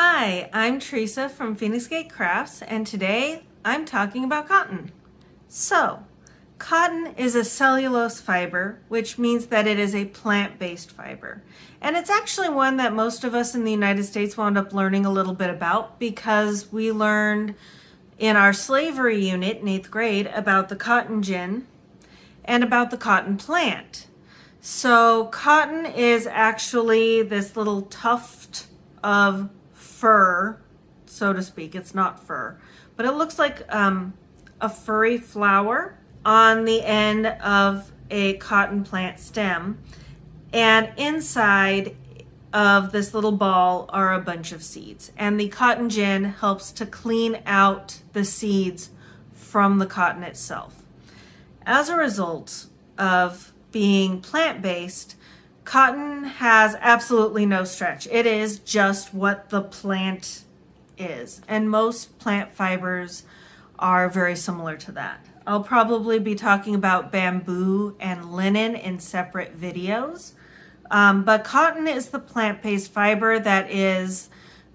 Hi, I'm Teresa from Phoenix Gate Crafts, and today I'm talking about cotton. So, cotton is a cellulose fiber, which means that it is a plant-based fiber. And it's actually one that most of us in the United States wound up learning a little bit about because we learned in our slavery unit in 8th grade about the cotton gin and about the cotton plant. So, cotton is actually this little tuft of fur, so to speak. It's not fur, but it looks like a furry flower on the end of a cotton plant stem, and inside of this little ball are a bunch of seeds, and the cotton gin helps to clean out the seeds from the cotton itself. As a result of being plant-based, cotton has absolutely no stretch. It is just what the plant is. And most plant fibers are very similar to that. I'll probably be talking about bamboo and linen in separate videos. But cotton is the plant-based fiber that is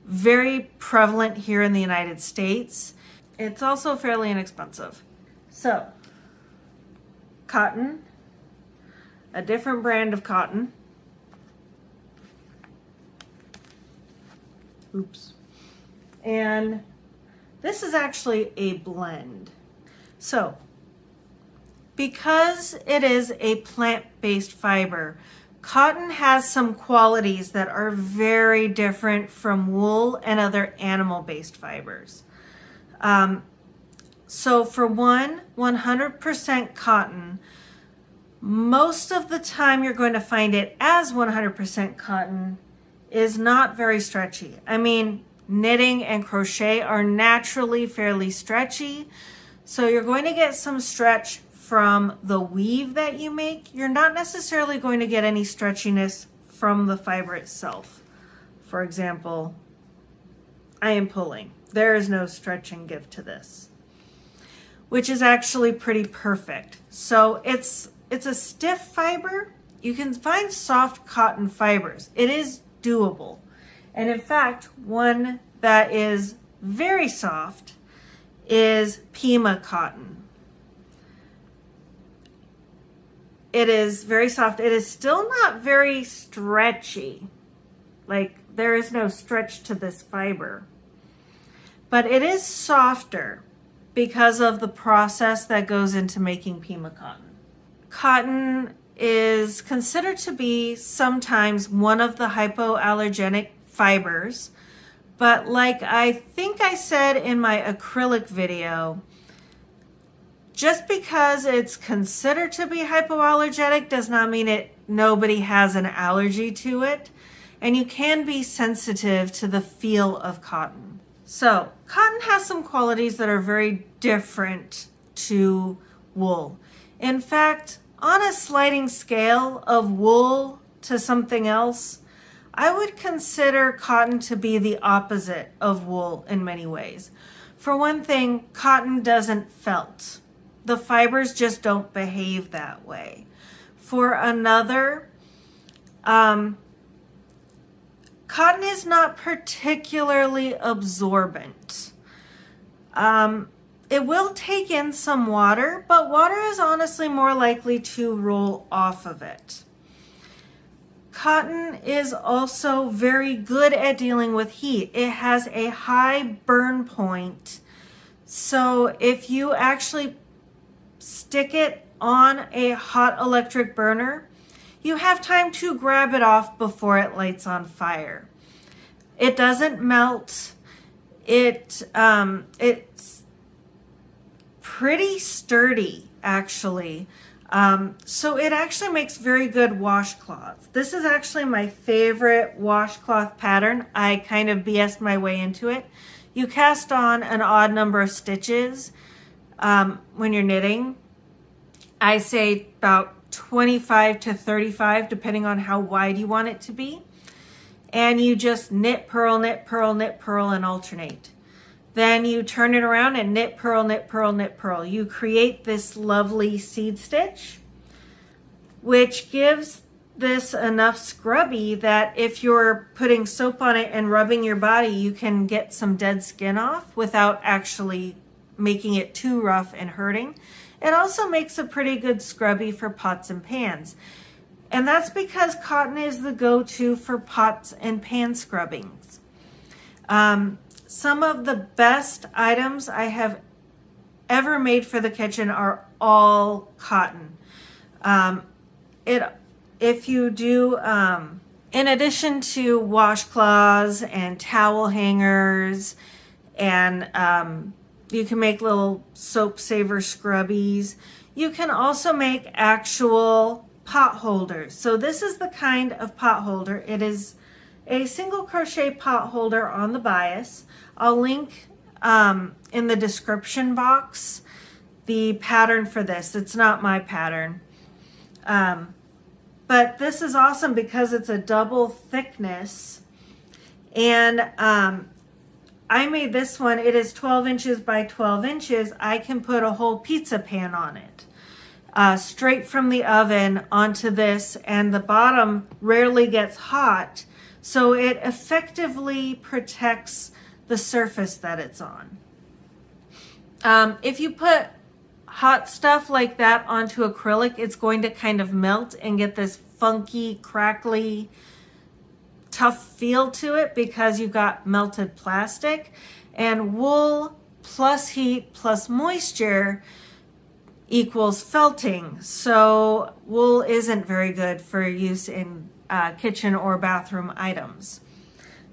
very prevalent here in the United States. It's also fairly inexpensive. So, cotton, a different brand of cotton. Oops. And this is actually a blend. So, because it is a plant-based fiber, cotton has some qualities that are very different from wool and other animal-based fibers. So for one, 100% cotton, most of the time you're going to find it as 100% cotton is not very stretchy. I mean, knitting and crochet are naturally fairly stretchy, so you're going to get some stretch from the weave that you make. You're not necessarily going to get any stretchiness from the fiber itself. For example, I am pulling. There is no stretch and give to this, which is actually pretty perfect. So it's a stiff fiber. You can find soft cotton fibers. It is doable. And in fact, one that is very soft is Pima cotton. It is very soft. It is still not very stretchy. Like, there is no stretch to this fiber. But it is softer because of the process that goes into making Pima cotton. Cotton is considered to be sometimes one of the hypoallergenic fibers, but like I think I said in my acrylic video, just because it's considered to be hypoallergenic does not mean nobody has an allergy to it, and you can be sensitive to the feel of cotton. So, cotton has some qualities that are very different to wool. In fact, on a sliding scale of wool to something else, I would consider cotton to be the opposite of wool in many ways. For one thing, cotton doesn't felt. The fibers just don't behave that way. For another, cotton is not particularly absorbent. It will take in some water, but water is honestly more likely to roll off of it. Cotton is also very good at dealing with heat. It has a high burn point. So if you actually stick it on a hot electric burner, you have time to grab it off before it lights on fire. It doesn't melt. It's pretty sturdy, actually. So it actually makes very good washcloths. This is actually my favorite washcloth pattern. I kind of BS'd my way into it. You cast on an odd number of stitches when you're knitting. I say about 25 to 35, depending on how wide you want it to be. And you just knit, purl, knit, purl, knit, purl, and alternate. Then you turn it around and knit, purl, knit, purl, knit, purl. You create this lovely seed stitch, which gives this enough scrubby that if you're putting soap on it and rubbing your body, you can get some dead skin off without actually making it too rough and hurting. It also makes a pretty good scrubby for pots and pans. And that's because cotton is the go-to for pots and pan scrubbings. Some of the best items I have ever made for the kitchen are all cotton. If you do, in addition to washcloths and towel hangers, and you can make little soap saver scrubbies, you can also make actual pot holders. So this is the kind of pot holder. It is a single crochet pot holder on the bias. I'll link in the description box the pattern for this. It's not my pattern. But this is awesome because it's a double thickness. And I made this one. It is 12 inches by 12 inches. I can put a whole pizza pan on it. Straight from the oven onto this, and the bottom rarely gets hot, so it effectively protects the surface that it's on. If you put hot stuff like that onto acrylic, it's going to kind of melt and get this funky, crackly, tough feel to it because you've got melted plastic. And wool plus heat plus moisture equals felting. So wool isn't very good for use in kitchen or bathroom items.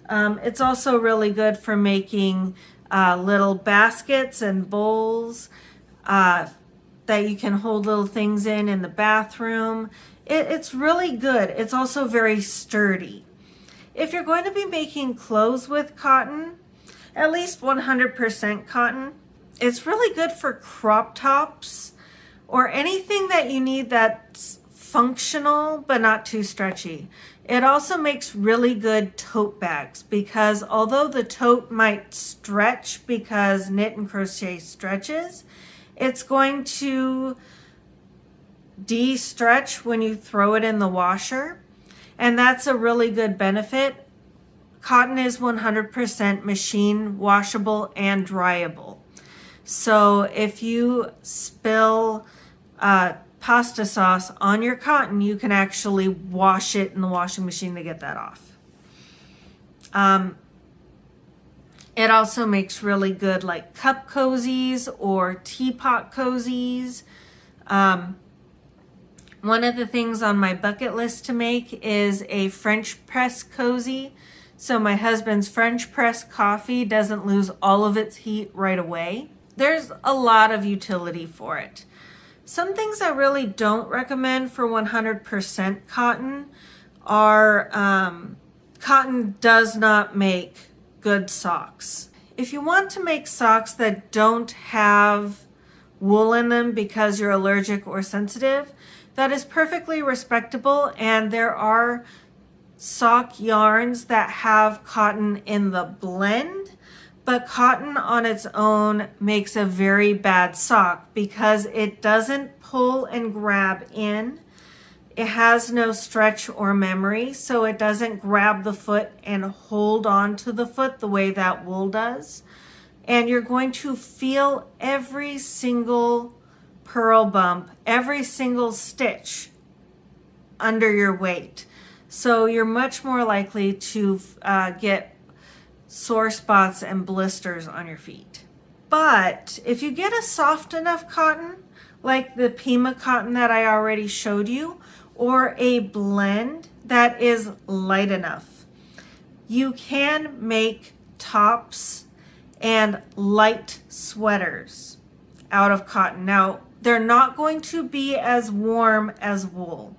It's also really good for making little baskets and bowls that you can hold little things in the bathroom. It's really good. It's also very sturdy. If you're going to be making clothes with cotton, at least 100% cotton, it's really good for crop tops or anything that you need that's functional but not too stretchy. It also makes really good tote bags because although the tote might stretch because knit and crochet stretches, it's going to de-stretch when you throw it in the washer. And that's a really good benefit. Cotton is 100% machine washable and dryable. So if you spill pasta sauce on your cotton, you can actually wash it in the washing machine to get that off. It also makes really good like cup cozies or teapot cozies. One of the things on my bucket list to make is a French press cozy. So my husband's French press coffee doesn't lose all of its heat right away. There's a lot of utility for it. Some things I really don't recommend for 100% cotton are cotton does not make good socks. If you want to make socks that don't have wool in them because you're allergic or sensitive, that is perfectly respectable, and there are sock yarns that have cotton in the blend, but cotton on its own makes a very bad sock because it doesn't pull and grab in. It has no stretch or memory, so it doesn't grab the foot and hold on to the foot the way that wool does. And you're going to feel every single purl bump, every single stitch under your weight. So you're much more likely to get sore spots and blisters on your feet. But if you get a soft enough cotton, like the Pima cotton that I already showed you, or a blend that is light enough, you can make tops and light sweaters out of cotton. Now, they're not going to be as warm as wool.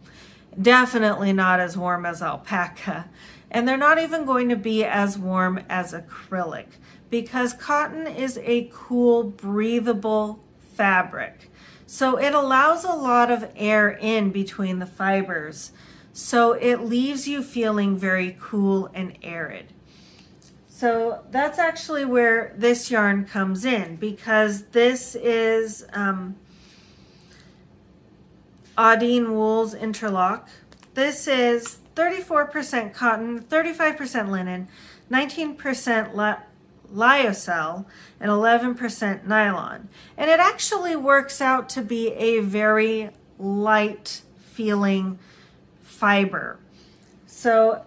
Definitely not as warm as alpaca. And they're not even going to be as warm as acrylic because cotton is a cool, breathable fabric. So it allows a lot of air in between the fibers. So it leaves you feeling very cool and arid. So that's actually where this yarn comes in because this is Audine Wool's Interlock. This is 34% cotton, 35% linen, 19% lyocell, and 11% nylon. And it actually works out to be a very light feeling fiber. So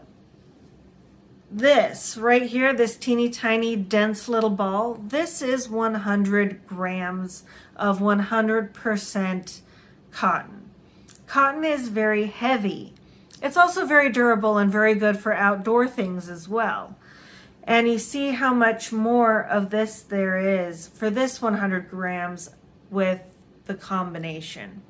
this right here, this teeny tiny dense little ball, this is 100 grams of 100% cotton. Cotton is very heavy. It's also very durable and very good for outdoor things as well. And you see how much more of this there is for this 100 grams with the combination.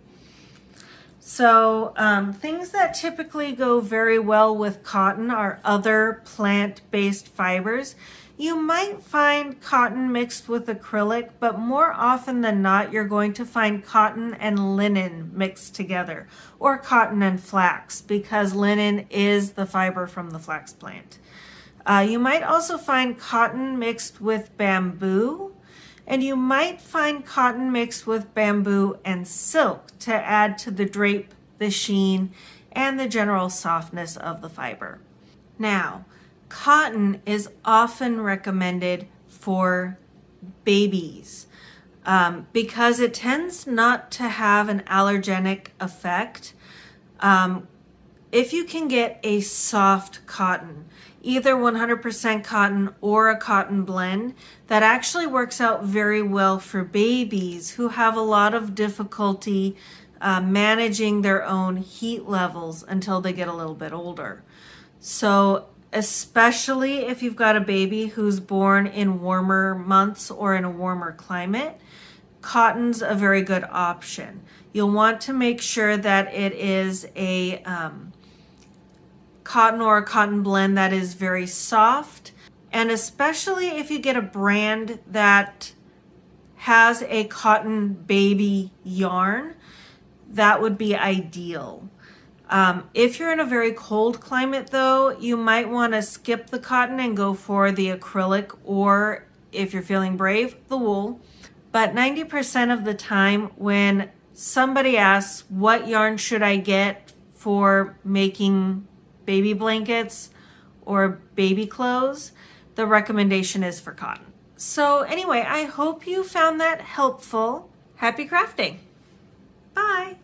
So things that typically go very well with cotton are other plant-based fibers. You might find cotton mixed with acrylic, but more often than not, you're going to find cotton and linen mixed together, or cotton and flax, because linen is the fiber from the flax plant. You might also find cotton mixed with bamboo, and you might find cotton mixed with bamboo and silk to add to the drape, the sheen, and the general softness of the fiber. Now, cotton is often recommended for babies because it tends not to have an allergenic effect. If you can get a soft cotton, either 100% cotton or a cotton blend, that actually works out very well for babies who have a lot of difficulty managing their own heat levels until they get a little bit older. So especially if you've got a baby who's born in warmer months or in a warmer climate, cotton's a very good option. You'll want to make sure that it is a cotton or a cotton blend that is very soft, and especially if you get a brand that has a cotton baby yarn, that would be ideal. If you're in a very cold climate though, you might want to skip the cotton and go for the acrylic, or if you're feeling brave, the wool. But 90% of the time when somebody asks what yarn should I get for making baby blankets or baby clothes, the recommendation is for cotton. So anyway, I hope you found that helpful. Happy crafting. Bye.